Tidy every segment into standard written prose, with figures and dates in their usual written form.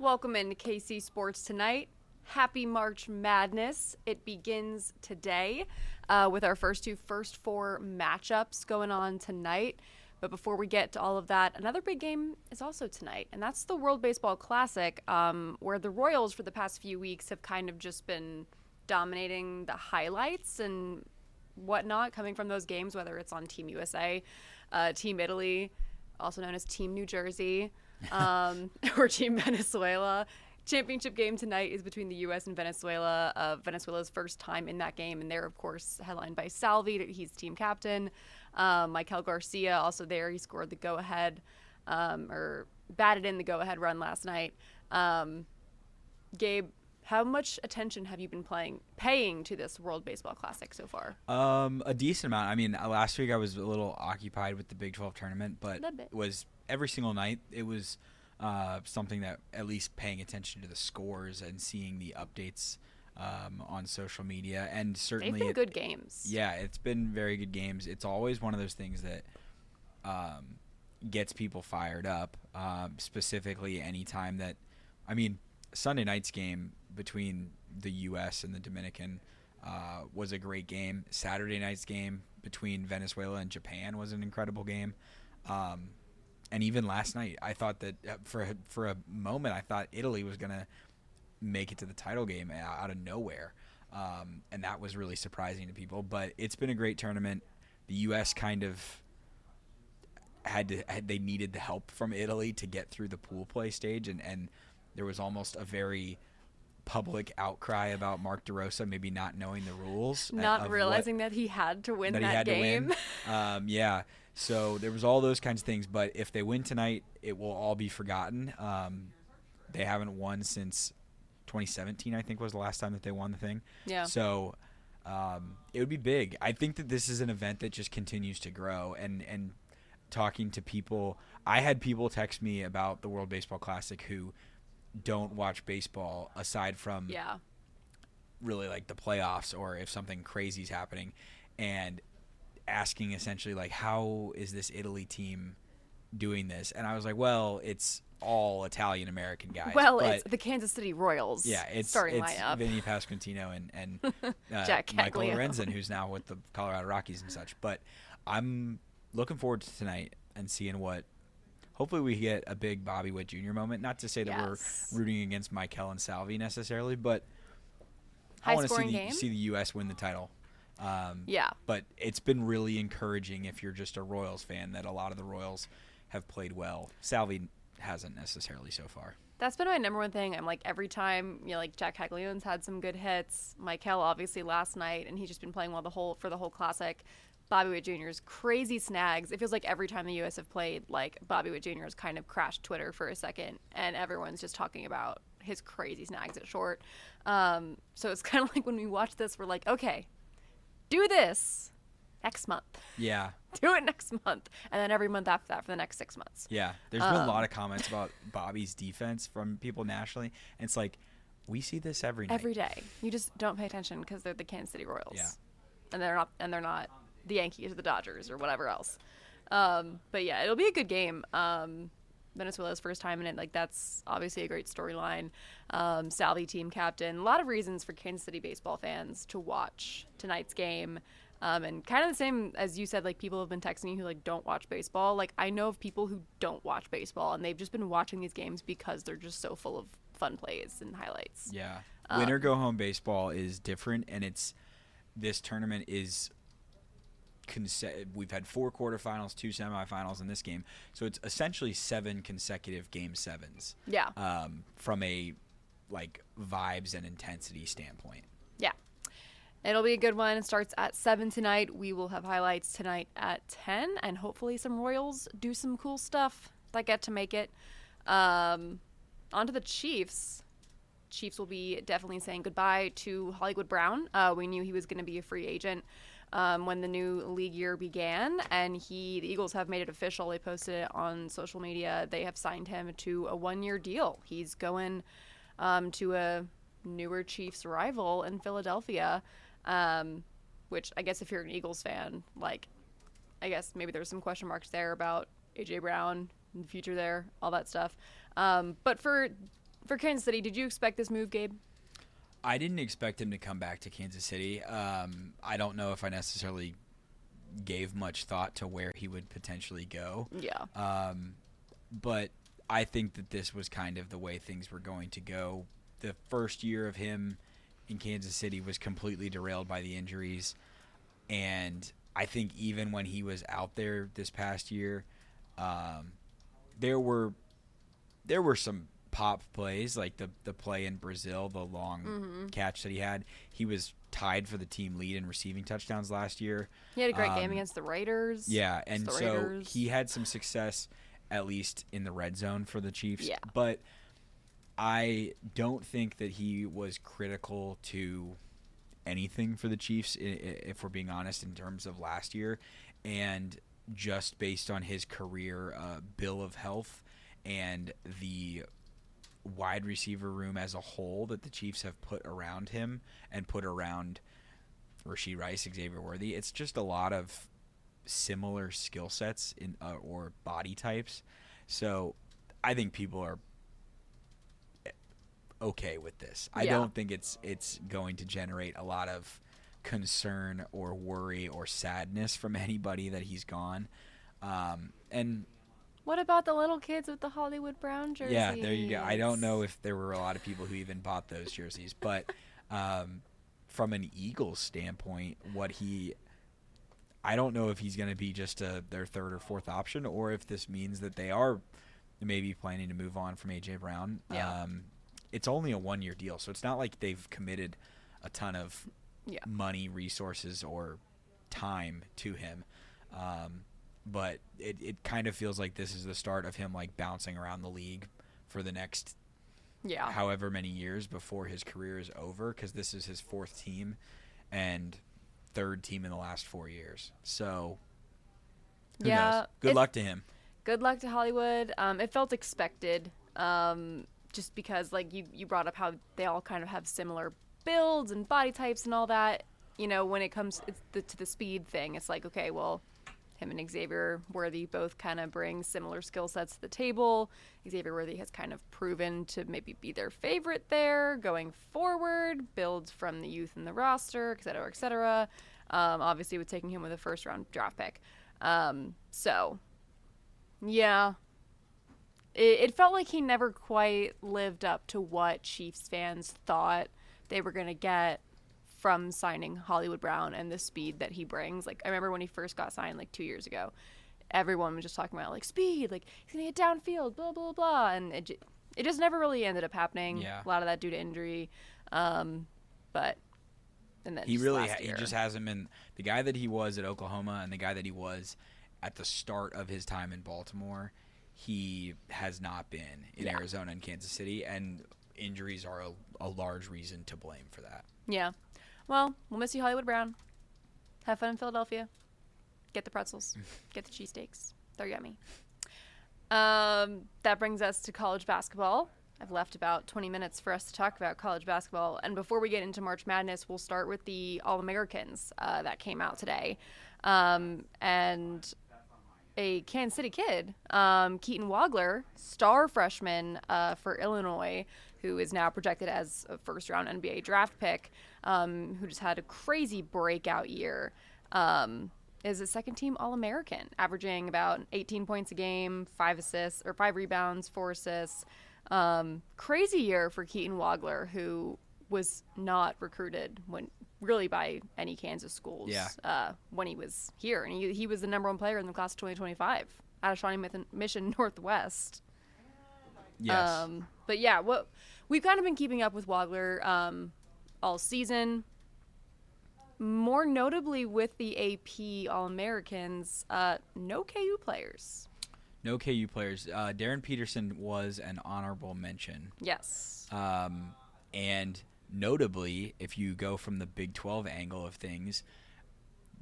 Welcome into KC Sports Tonight. Happy March Madness. It begins today with our first four matchups going on tonight. But before we get to all of that, another big game is also tonight, and that's the World Baseball Classic, where the Royals for the past few weeks have kind of just been dominating the highlights and whatnot coming from those games, whether it's on Team USA, Team Italy, also known as Team New Jersey, or Team Venezuela. Championship game tonight is between the U.S. and Venezuela. Venezuela's first time in that game, and they're, of course, headlined by Salvi. He's team captain. Michael Garcia also there. He scored the go-ahead, or batted in the go-ahead run last night. Gabe, how much attention have you been paying to this World Baseball Classic so far? A decent amount. I mean, last week I was a little occupied with the Big 12 tournament, but it was every single night. It was something that at least paying attention to the scores and seeing the updates on social media. And certainly they've been good games. Yeah, it's been very good games. It's always one of those things that gets people fired up, specifically anytime that – I mean, Sunday night's game between the U.S. and the Dominican was a great game. Saturday night's game between Venezuela and Japan was an incredible game. And even last night, I thought that for a moment, I thought Italy was going to make it to the title game out of nowhere. And that was really surprising to people. But it's been a great tournament. The U.S. kind of they needed the help from Italy to get through the pool play stage. And there was almost a very public outcry about Mark DeRosa maybe not knowing the rules. Not realizing that he had to win that game. Yeah. So there was all those kinds of things. But if they win tonight, it will all be forgotten. They haven't won since 2017, I think, was the last time that they won the thing. Yeah. So it would be big. I think that this is an event that just continues to grow. And talking to people, I had people text me about the World Baseball Classic who don't watch baseball aside from really like the playoffs or if something crazy is happening, and asking essentially like, how is this Italy team doing this? And I was like, well, it's all Italian American guys. Well, it's the Kansas City Royals. Yeah, it's starting lineup. Vinny Pasquantino and Jack Michael Lorenzen, who's now with the Colorado Rockies and such. But I'm looking forward to tonight and seeing what. Hopefully we get a big Bobby Witt Jr. moment. Not to say that we're rooting against Michael and Salvi necessarily, but I want to see the U.S. win the title. But it's been really encouraging if you're just a Royals fan that a lot of the Royals have played well. Salvi hasn't necessarily so far. That's been my number one thing. I'm like, every time, like Jack Caglianone's had some good hits. Michael obviously last night, and he's just been playing well for the whole Classic. Bobby Witt Jr.'s crazy snags. It feels like every time the U.S. have played, like Bobby Witt Jr. has kind of crashed Twitter for a second, and everyone's just talking about his crazy snags at short. So it's kind of like when we watch this, we're like, okay, do this next month. Yeah. Do it next month. And then every month after that for the next 6 months. Yeah. There's been a lot of comments about Bobby's defense from people nationally. And it's like, we see this every night. Every day. You just don't pay attention because they're the Kansas City Royals. Yeah. And they're not the Yankees or the Dodgers or whatever else. But yeah, it'll be a good game. Venezuela's first time in it, like that's obviously a great storyline. Salvi team captain. A lot of reasons for Kansas City baseball fans to watch tonight's game. And kind of the same as you said, like people have been texting me who like don't watch baseball. Like I know of people who don't watch baseball and they've just been watching these games because they're just so full of fun plays and highlights. Yeah. Win or go home baseball is different, and this tournament is we've had 4 quarterfinals, 2 semifinals in this game, so it's essentially 7 consecutive game 7s. Yeah. From a like vibes and intensity standpoint. Yeah. It'll be a good one. It starts at 7 tonight. We will have highlights tonight at 10, and hopefully some Royals do some cool stuff that get to make it. On to the Chiefs. Chiefs will be definitely saying goodbye to Hollywood Brown. We knew he was going to be a free agent when the new league year began, and the Eagles have made it official. They posted it on social media. They have signed him to a 1-year deal. He's going to a newer Chiefs rival in Philadelphia, which I guess if you're an Eagles fan, like, I guess maybe there's some question marks there about A.J. Brown in the future there, all that stuff. But for For Kansas City, did you expect this move, Gabe? I didn't expect him to come back to Kansas City. I don't know if I necessarily gave much thought to where he would potentially go. Yeah. But I think that this was kind of the way things were going to go. The first year of him in Kansas City was completely derailed by the injuries. And I think even when he was out there this past year, there were some pop plays, like the play in Brazil, the long catch that he had. He was tied for the team lead in receiving touchdowns last year. He had a great game against the Raiders. Yeah, and so he had some success, at least in the red zone for the Chiefs. Yeah. But I don't think that he was critical to anything for the Chiefs, if we're being honest, in terms of last year. And just based on his career bill of health and the wide receiver room as a whole that the Chiefs have put around him and put around Rashee Rice, Xavier Worthy, it's just a lot of similar skill sets in or body types. So I think people are okay with this. I don't think it's going to generate a lot of concern or worry or sadness from anybody that he's gone. And what about the little kids with the Hollywood Brown jerseys? Yeah, there you go. I don't know if there were a lot of people who even bought those jerseys, but from an Eagles standpoint, I don't know if he's going to be just their third or fourth option, or if this means that they are maybe planning to move on from A.J. Brown. Yeah. It's only a one-year deal, so it's not like they've committed a ton of money, resources, or time to him. But it kind of feels like this is the start of him like bouncing around the league for the next however many years before his career is over, because this is his fourth team and third team in the last 4 years. So who knows? Good luck to him. Good luck to Hollywood. It felt expected, just because like you brought up how they all kind of have similar builds and body types and all that. You know, when it comes to the speed thing, it's like, okay, well, him and Xavier Worthy both kind of bring similar skill sets to the table. Xavier Worthy has kind of proven to maybe be their favorite there going forward, builds from the youth in the roster, et cetera, et cetera. Obviously, with taking him with a first-round draft pick. So, yeah. It felt like he never quite lived up to what Chiefs fans thought they were going to get from signing Hollywood Brown and the speed that he brings. Like, I remember when he first got signed, like, 2 years ago, everyone was just talking about, like, speed, like, he's going to get downfield, blah, blah, blah, and it just never really ended up happening. Yeah. A lot of that due to injury. But, and then he just hasn't been the guy that he was at Oklahoma and the guy that he was at the start of his time in Baltimore. He has not been in Arizona and Kansas City, and injuries are a large reason to blame for that. Yeah. Well, we'll miss you, Hollywood Brown. Have fun in Philadelphia. Get the pretzels. Get the cheesesteaks. They're yummy. That brings us to college basketball. I've left about 20 minutes for us to talk about college basketball. And before we get into March Madness, we'll start with the All-Americans that came out today. And a Kansas City kid, Keaton Wagler, star freshman for Illinois, who is now projected as a first-round NBA draft pick, who just had a crazy breakout year, is a second-team All-American, averaging about 18 points a game, 5 rebounds, 4 assists. Crazy year for Keaton Wagler, who was not recruited really by any Kansas schools when he was here. And he was the number 1 player in the class of 2025 out of Shawnee Mission Northwest. Yes. But yeah, we've kind of been keeping up with Wagler all season. More notably with the AP All-Americans, no KU players. No KU players. Darren Peterson was an honorable mention. Yes. And notably, if you go from the Big 12 angle of things,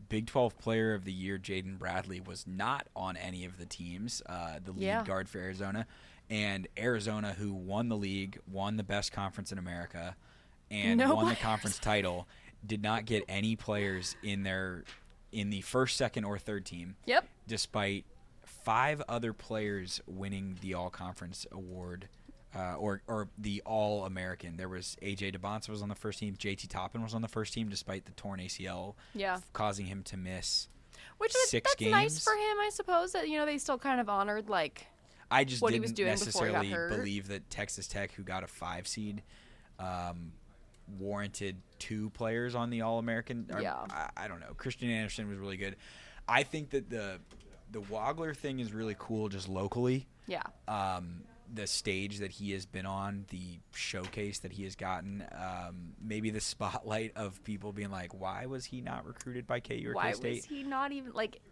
Big 12 Player of the Year Jaden Bradley was not on any of the teams, the lead guard for Arizona. And Arizona, who won the league, won the best conference in America, and won the conference title, did not get any players in the first, second, or third team. Yep. Despite 5 other players winning the All-Conference award or the All-American. There was A.J. DeBonsa was on the first team. J.T. Toppin was on the first team despite the torn ACL causing him to miss six games. That's nice for him, I suppose, that, they still kind of honored, I just what he was didn't doing before he got necessarily hurt. believe that Texas Tech, who got a 5 seed, warranted 2 players on the All-American. Yeah. I don't know. Christian Anderson was really good. I think that the Wagler thing is really cool just locally. Yeah. The stage that he has been on, the showcase that he has gotten, maybe the spotlight of people being like, why was he not recruited by KU or K-State? Why was he not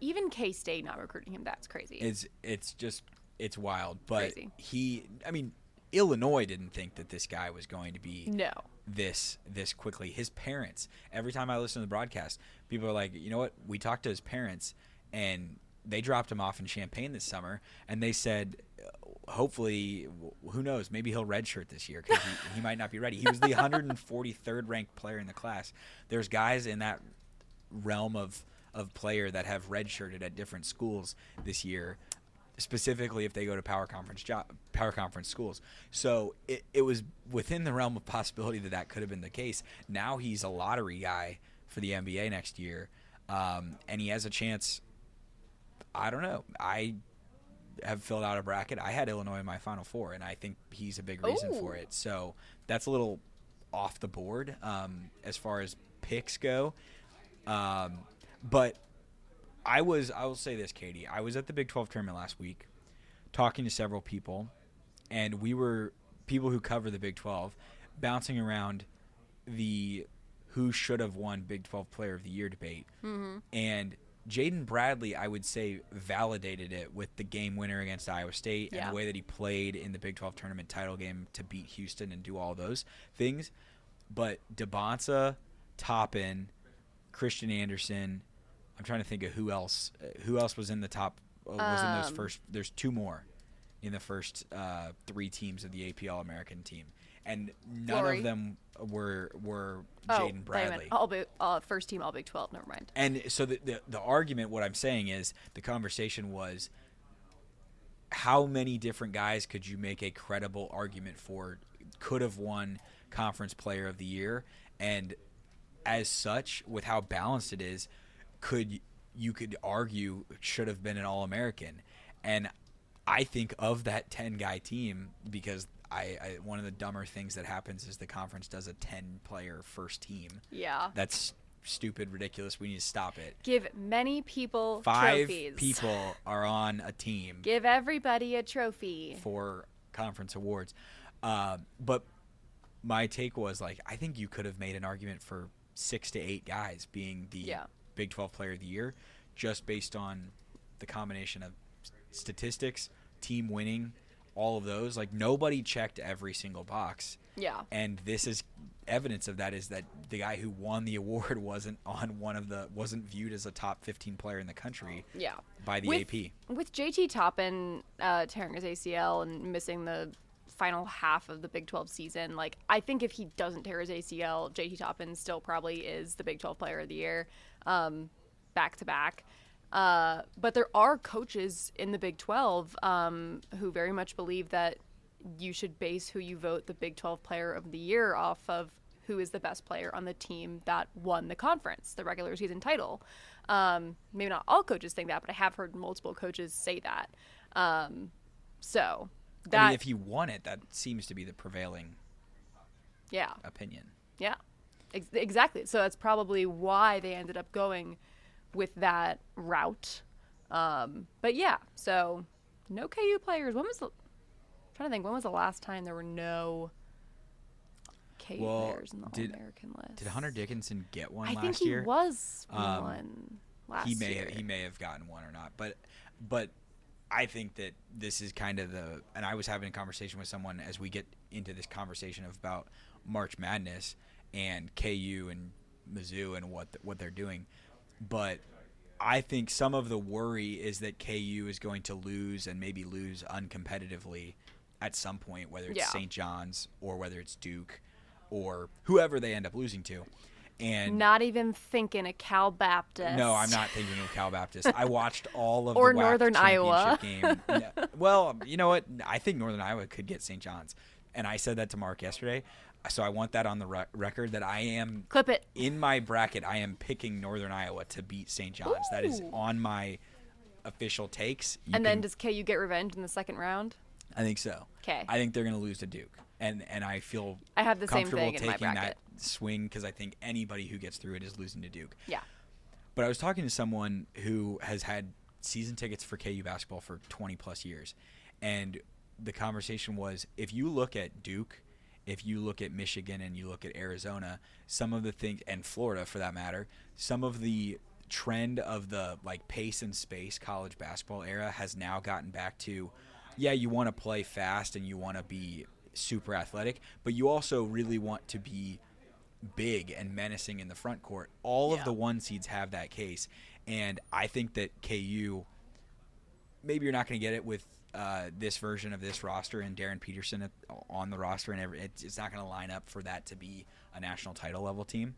even K-State not recruiting him? That's crazy. It's wild. But crazy. Illinois didn't think that this guy was going to be no. this quickly. His parents, every time I listen to the broadcast, people are like, you know what? We talked to his parents, and they dropped him off in Champaign this summer, and they said, hopefully, who knows, maybe he'll redshirt this year because he might not be ready. He was the 143rd ranked player in the class. There's guys in that realm of player that have redshirted at different schools this year, specifically if they go to power conference schools. So it was within the realm of possibility that could have been the case. Now he's a lottery guy for the NBA next year, and he has a chance. I don't know. I have filled out a bracket. I had Illinois in my Final Four, and I think he's a big reason for it. So that's a little off the board as far as picks go. But I will say this, Katie. I was at the Big 12 tournament last week talking to several people, and we were people who cover the Big 12 bouncing around the who should have won Big 12 Player of the Year debate. Mm-hmm. And Jaden Bradley, I would say, validated it with the game winner against Iowa State and the way that he played in the Big 12 tournament title game to beat Houston and do all those things. But DeBonsa, Toppin, Christian Anderson, I'm trying to think of who else was in the top. Was in those first. There's 2 more in the first 3 teams of the AP All-American team, and none of them were Jaden Bradley. First team All Big 12. Never mind. And so the argument, what I'm saying is, the conversation was, how many different guys could you make a credible argument for could have won Conference Player of the Year, and as such, with how balanced it is, you could argue should have been an All-American. And I think of that 10-guy team, because I one of the dumber things that happens is the conference does a 10-player first team. Yeah. That's stupid, ridiculous. We need to stop it. Give many people 5 trophies. people are on a team. Give everybody a trophy. For conference awards. But my take was, I think you could have made an argument for 6 to 8 guys being the Big 12 Player of the Year, just based on the combination of statistics, team winning, all of those. Nobody checked every single box. Yeah. And this is evidence of that, is that the guy who won the award wasn't viewed as a top 15 player in the country. Yeah. By the AP. With JT Toppin tearing his ACL and missing the final half of the Big 12 season, I think if he doesn't tear his ACL, JT Toppin still probably is the Big 12 Player of the Year, back to back. But there are coaches in the Big 12 who very much believe that you should base who you vote the Big 12 Player of the Year off of who is the best player on the team that won the conference, the regular season title. Maybe not all coaches think that, but I have heard multiple coaches say that. If he won it, that seems to be the prevailing opinion. Yeah, exactly. So that's probably why they ended up going with that route. But yeah, so no KU players. I'm trying to think, when was the last time there were no KU players in the All-American list? Did Hunter Dickinson get one last year? I think he was one last year. He may have gotten one or not. But I think that this is kind of and I was having a conversation with someone as we get into this conversation about March Madness and KU and Mizzou and what they're doing. But I think some of the worry is that KU is going to lose, and maybe lose uncompetitively at some point, whether it's St. John's or whether it's Duke or whoever they end up losing to. And not even thinking of Cal Baptist. no, I'm not thinking of Cal Baptist. I watched all of or the WAC Northern Iowa championship game. Yeah. Well, you know what? I think Northern Iowa could get St. John's, and I said that to Mark yesterday. So I want that on the record that I am clip it in my bracket. I am picking Northern Iowa to beat St. John's. Ooh. That is on my official takes. Then does KU get revenge in the second round? I think so. Okay. I think they're going to lose to Duke, and I feel I have the same comfortable thing in my taking bracket. that swing because I think anybody who gets through it is losing to Duke. Yeah. But I was talking to someone who has had season tickets for KU basketball for 20 plus years, and the conversation was, if you look at Duke, if you look at Michigan, and you look at Arizona, some of the things, and Florida for that matter, some of the trend of the like pace and space college basketball era has now gotten back to, yeah, you want to play fast and you want to be super athletic, but you also really want to be big and menacing in the front court. All of the one seeds have that case, and I think that KU, maybe you're not going to get it with this version of this roster and Darren Peterson on the roster, and it's not going to line up for that to be a national title level team.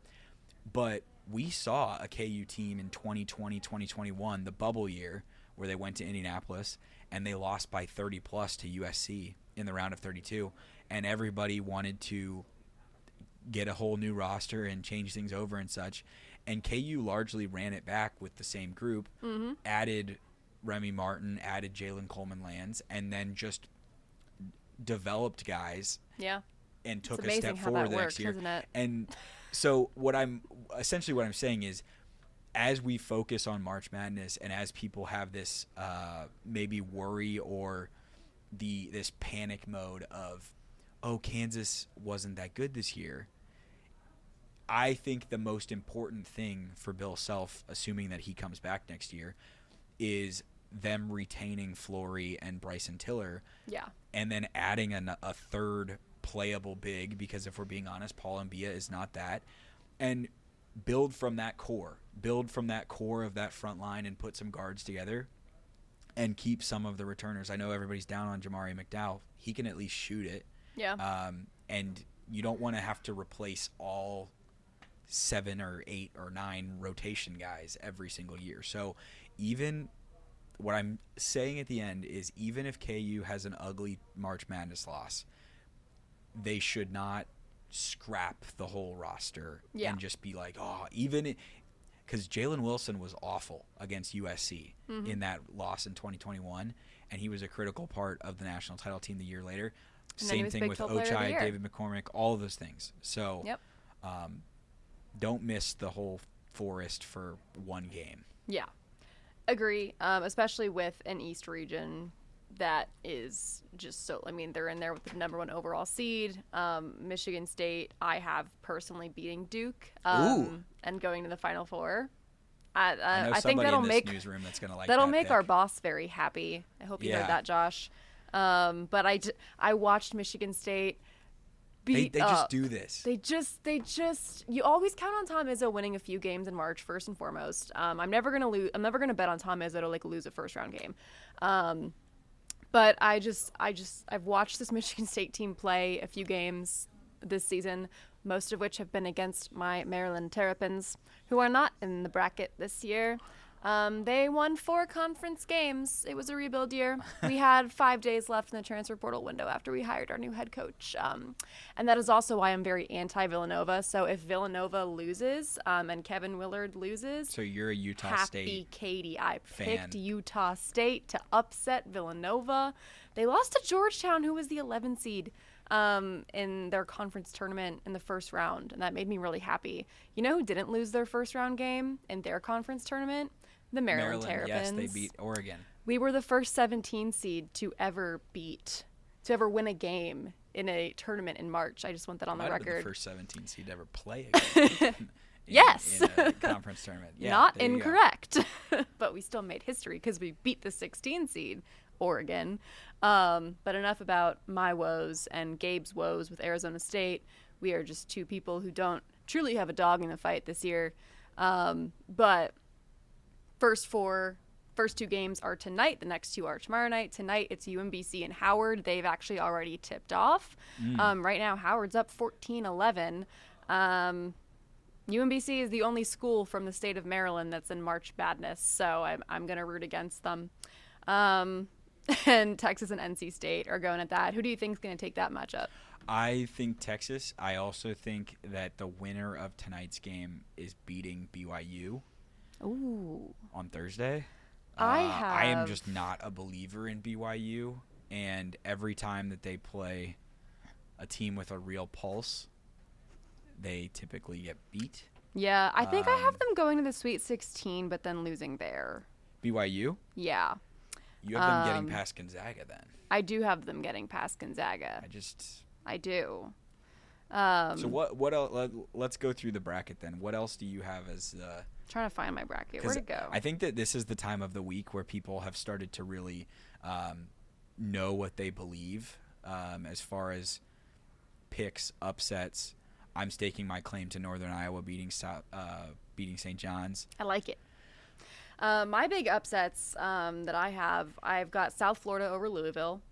But we saw a KU team in 2020, 2021, the bubble year, where they went to Indianapolis and they lost by 30 plus to USC in the round of 32, and everybody wanted to get a whole new roster and change things over and such. And KU largely ran it back with the same group, added Remy Martin, added Jalen Coleman-Lands, and then just developed guys. Yeah. And took a step forward the next year. Isn't it? And so what I'm saying is, as we focus on March Madness and as people have this maybe worry or this panic mode of, oh, Kansas wasn't that good this year, I think the most important thing for Bill Self, assuming that he comes back next year, is them retaining Flory and Bryson Tiller. Yeah. And then adding a third playable big, because if we're being honest, Paul Mbia is not that. And build from that core. Build from that core of that front line and put some guards together and keep some of the returners. I know everybody's down on Jamari McDowell. He can at least shoot it. Yeah. And you don't want to have to replace all 7 or 8 or 9 rotation guys every single year. So even what I'm saying at the end is, even if KU has an ugly March Madness loss, they should not scrap the whole roster and just be like, oh, even because Jalen Wilson was awful against USC in that loss in 2021, and he was a critical part of the national title team the year later. And same thing with Ochai, David McCormick, all of those things. So don't miss the whole forest for one game. Yeah, agree, especially with an East region that is just so, I mean, they're in there with the number 1 overall seed. Michigan State, I have personally beating Duke and going to the Final Four. I think that'll make newsroom that's gonna like that'll that make pick. our boss very happy. I hope you heard that, Josh. But I watched Michigan State beat they just do this. They just you always count on Tom Izzo winning a few games in March first and foremost. I'm never gonna bet on Tom Izzo to like lose a first round game. But I've watched this Michigan State team play a few games this season, most of which have been against my Maryland Terrapins, who are not in the bracket this year. They won 4 conference games. It was a rebuild year. We had 5 days left in the transfer portal window after we hired our new head coach. And that is also why I'm very anti-Villanova. So if Villanova loses and Kevin Willard loses, so you're a Utah State happy Katie. I fan. picked Utah State to upset Villanova. They lost to Georgetown, who was the 11 seed in their conference tournament in the first round, and that made me really happy. You know who didn't lose their first round game in their conference tournament? The Maryland Terrapins. Yes, they beat Oregon. We were the first 17 seed to ever win a game in a tournament in March. I just want that on the record. The first 17 seed to ever play a game yes. in a conference tournament. Yeah, not incorrect. But we still made history because we beat the 16 seed, Oregon. But enough about my woes and Gabe's woes with Arizona State. We are just 2 people who don't truly have a dog in the fight this year. But first 2 games are tonight. The next 2 are tomorrow night. Tonight, it's UMBC and Howard. They've actually already tipped off. Right now, Howard's up 14-11. UMBC is the only school from the state of Maryland that's in March Madness, so I'm going to root against them. And Texas and NC State are going at that. Who do you think is going to take that matchup? I think Texas. I also think that the winner of tonight's game is beating BYU. Ooh. On Thursday. I am just not a believer in BYU, and every time that they play a team with a real pulse, they typically get beat. Yeah, I think I have them going to the Sweet 16, but then losing there. BYU? Yeah. You have them getting past Gonzaga then. I do have them getting past Gonzaga. I do. So what else? Let's go through the bracket then. What else do you have as trying to find my bracket. Where'd it go? I think that this is the time of the week where people have started to really know what they believe as far as picks, upsets. I'm staking my claim to Northern Iowa beating St. John's. I like it. My big upsets that I've got South Florida over Louisville.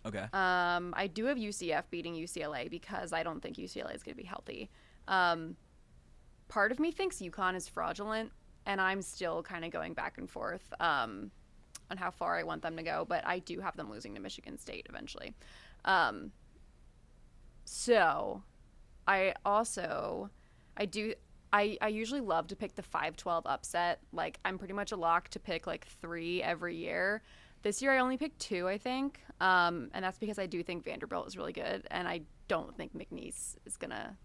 Okay. I do have UCF beating UCLA because I don't think UCLA is going to be healthy. Part of me thinks UConn is fraudulent, and I'm still kind of going back and forth on how far I want them to go, but I do have them losing to Michigan State eventually. So I usually love to pick the 5-12 upset. Like, I'm pretty much a lock to pick like 3 every year. This year I only picked 2, I think, and that's because I do think Vanderbilt is really good, and I don't think McNeese is going to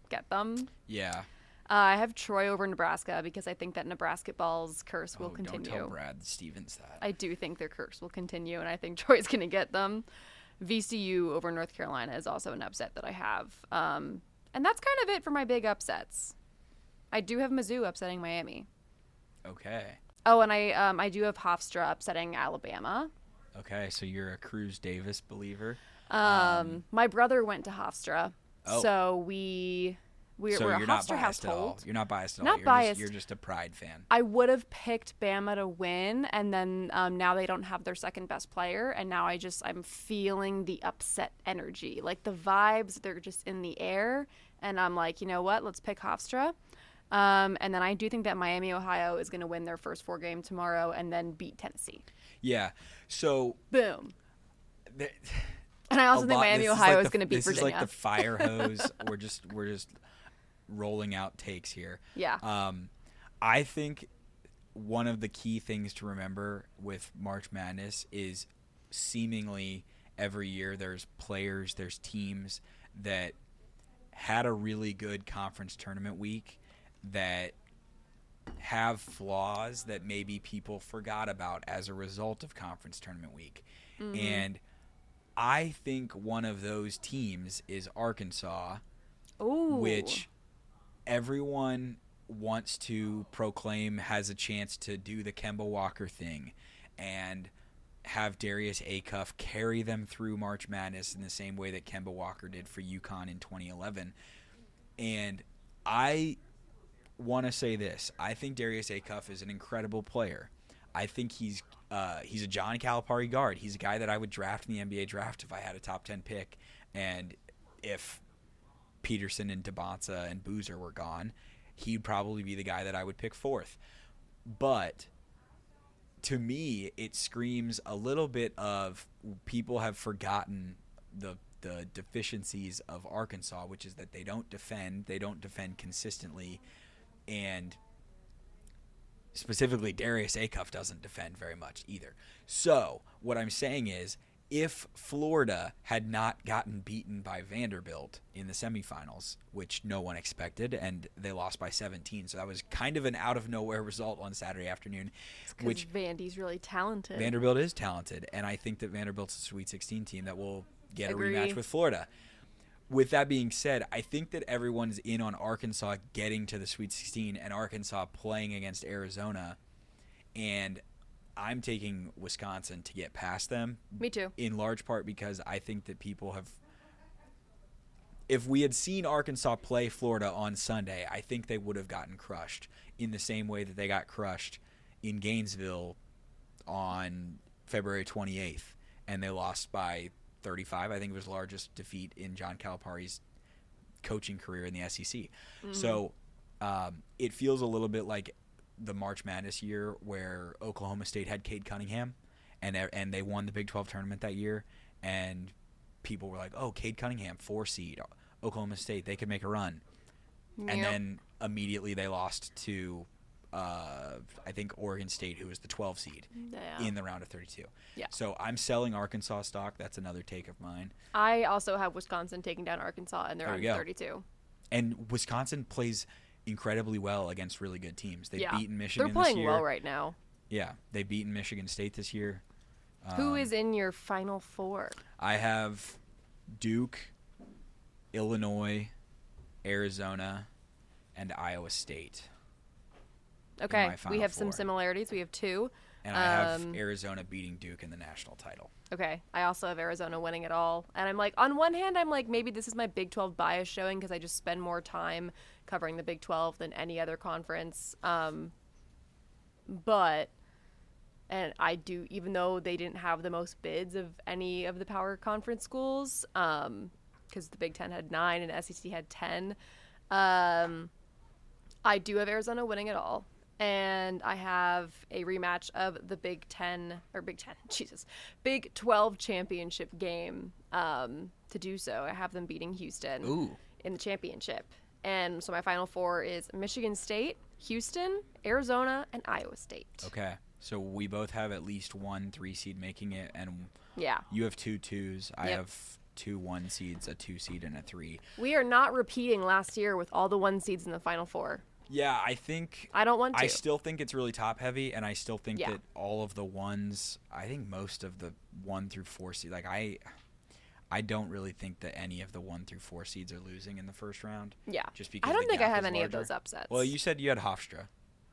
get them. Yeah. I have Troy over Nebraska because I think that Nebraska ball's curse will continue. Don't tell Brad Stevens that. I do think their curse will continue, and I think Troy's going to get them. VCU over North Carolina is also an upset that I have. And that's kind of it for my big upsets. I do have Mizzou upsetting Miami. Okay. Oh, and I do have Hofstra upsetting Alabama. Okay, so you're a Cruz Davis believer. My brother went to Hofstra, so we're you're a not Hofstra biased household. at all. You're not biased at all. Not biased. You're just a Pride fan. I would have picked Bama to win, and then now they don't have their second best player, and now I'm feeling the upset energy, like the vibes. They're just in the air, and I'm like, you know what? Let's pick Hofstra. And then I do think that Miami, Ohio is going to win their first 4 game tomorrow and then beat Tennessee. Yeah. So boom. And I also think Miami, Ohio is going to beat Virginia. This is like the fire hose. we're just rolling out takes here. Yeah. I think one of the key things to remember with March Madness is seemingly every year there's players, there's teams that had a really good conference tournament week that have flaws that maybe people forgot about as a result of conference tournament week. Mm-hmm. And I think one of those teams is Arkansas, which everyone wants to proclaim has a chance to do the Kemba Walker thing and have Darius Acuff carry them through March Madness in the same way that Kemba Walker did for UConn in 2011. And I want to say this. I think Darius Acuff is an incredible player. I think he's a John Calipari guard. He's a guy that I would draft in the NBA draft if I had a top 10 pick. And if Peterson and DeBonsa and Boozer were gone, he'd probably be the guy that I would pick 4th. But to me, it screams a little bit of people have forgotten the deficiencies of Arkansas, which is that they don't defend consistently, and specifically Darius Acuff doesn't defend very much either. So what I'm saying is, if Florida had not gotten beaten by Vanderbilt in the semifinals, which no one expected, and they lost by 17, so that was kind of an out-of-nowhere result on Saturday afternoon. Which Vandy's really talented. Vanderbilt is talented, and I think that Vanderbilt's a Sweet 16 team that will get a rematch with Florida. With that being said, I think that everyone's in on Arkansas getting to the Sweet 16 and Arkansas playing against Arizona, and I'm taking Wisconsin to get past them. Me too. In large part because I think that people have – if we had seen Arkansas play Florida on Sunday, I think they would have gotten crushed in the same way that they got crushed in Gainesville on February 28th, and they lost by 35. I think it was the largest defeat in John Calipari's coaching career in the SEC. Mm-hmm. So It feels a little bit like the March Madness year where Oklahoma State had Cade Cunningham, and they won the Big 12 tournament that year, and people were like, oh, Cade Cunningham, 4 seed, Oklahoma State, they could make a run. Yep. And then immediately they lost to, I think, Oregon State, who was the 12 seed in the round of 32. Yeah. So I'm selling Arkansas stock. That's another take of mine. I also have Wisconsin taking down Arkansas in the round of 32. And Wisconsin plays incredibly well against really good teams. They've beaten Michigan this year. They're playing well right now. Yeah, they've beaten Michigan State this year. Who is in your Final Four? I have Duke, Illinois, Arizona, and Iowa State. Okay, we have some similarities. We have 2. And I have Arizona beating Duke in the national title. Okay, I also have Arizona winning it all. And I'm like, on one hand, I'm like, maybe this is my Big 12 bias showing because I just spend more time covering the Big 12 than any other conference. But, and I do, even though they didn't have the most bids of any of the power conference schools, because the Big 10 had 9 and SEC had 10, I do have Arizona winning it all. And I have a rematch of the Big 12 championship game to do so. I have them beating Houston in the championship. And so my Final Four is Michigan State, Houston, Arizona, and Iowa State. Okay. So we both have at least 1 3-seed making it, and yeah, you have 2 2s. I have 2 1 seeds, a 2 seed, and a 3. We are not repeating last year with all the 1 seeds in the Final Four. Yeah, I don't want to. I still think it's really top heavy, and I still think that all of the ones, I think most of the 1 through 4 seeds, like I don't really think that any of the 1 through 4 seeds are losing in the first round. Yeah. Just because I don't think I have any of those upsets. Well, you said you had Hofstra.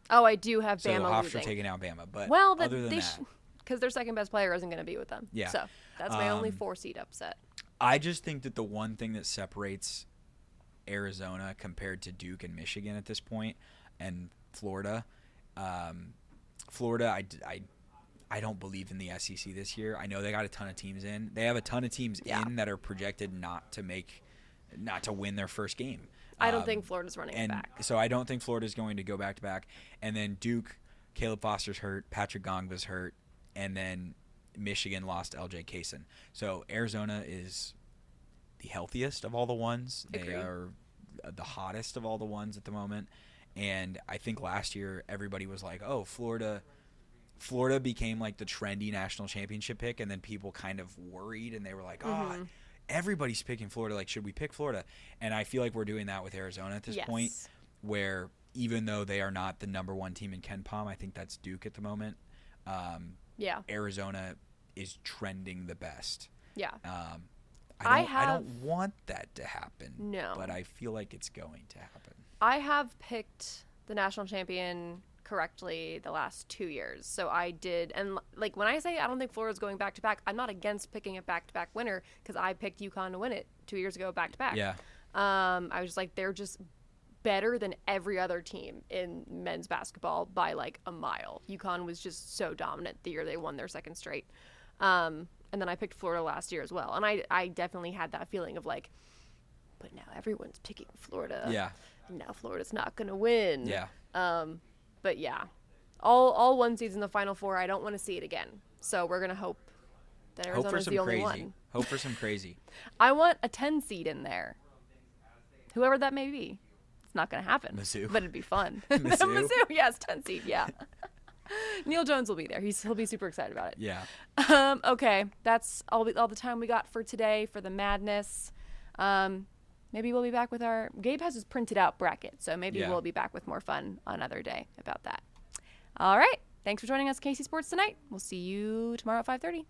Oh, I do have so Bama Hofstra losing. taking out Bama, but other than that, because their second best player isn't going to be with them. Yeah. So that's my only 4-seed upset. I just think that the one thing that separates Arizona compared to Duke and Michigan at this point, and Florida, I don't believe in the SEC this year. I know they got a ton of teams in. They have a ton of teams in that are projected not to win their first game. I don't think Florida's running it back. So I don't think Florida's going to go back-to-back. And then Duke, Caleb Foster's hurt, Patrick Gongva's hurt, and then Michigan lost LJ Kaysen. So Arizona is the healthiest of all the ones. They are the hottest of all the ones at the moment. And I think last year everybody was like, oh, Florida became like the trendy national championship pick, and then people kind of worried, and they were like, everybody's picking Florida. Like, should we pick Florida? And I feel like we're doing that with Arizona at this point, where even though they are not the number 1 team in Ken Pom, I think that's Duke at the moment. Arizona is trending the best. Yeah. I don't want that to happen. No. But I feel like it's going to happen. I have picked the national champion correctly the last 2 years. So I did. And like when I say I don't think Florida's going back to back, I'm not against picking a back to back winner because I picked UConn to win it 2 years ago back to back. Yeah. I was just like, they're just better than every other team in men's basketball by like a mile. UConn was just so dominant the year they won their second straight. And then I picked Florida last year as well. And I definitely had that feeling of like, but now everyone's picking Florida. Yeah. Now Florida's not going to win. Yeah. But yeah, all 1 seeds in the Final Four. I don't want to see it again. So we're going to hope that Arizona's the only one. Hope for some crazy. I want a 10 seed in there. Whoever that may be. It's not going to happen. Mizzou. But it'd be fun. Mizzou? Yes, 10 seed, yeah. Neil Jones will be there. He'll be super excited about it. Yeah. Okay, that's all the time we got for today for the madness. Maybe we'll be back with Gabe has his printed out bracket, so maybe we'll be back with more fun another day about that. All right. Thanks for joining us, Casey Sports Tonight. We'll see you tomorrow at 5:30.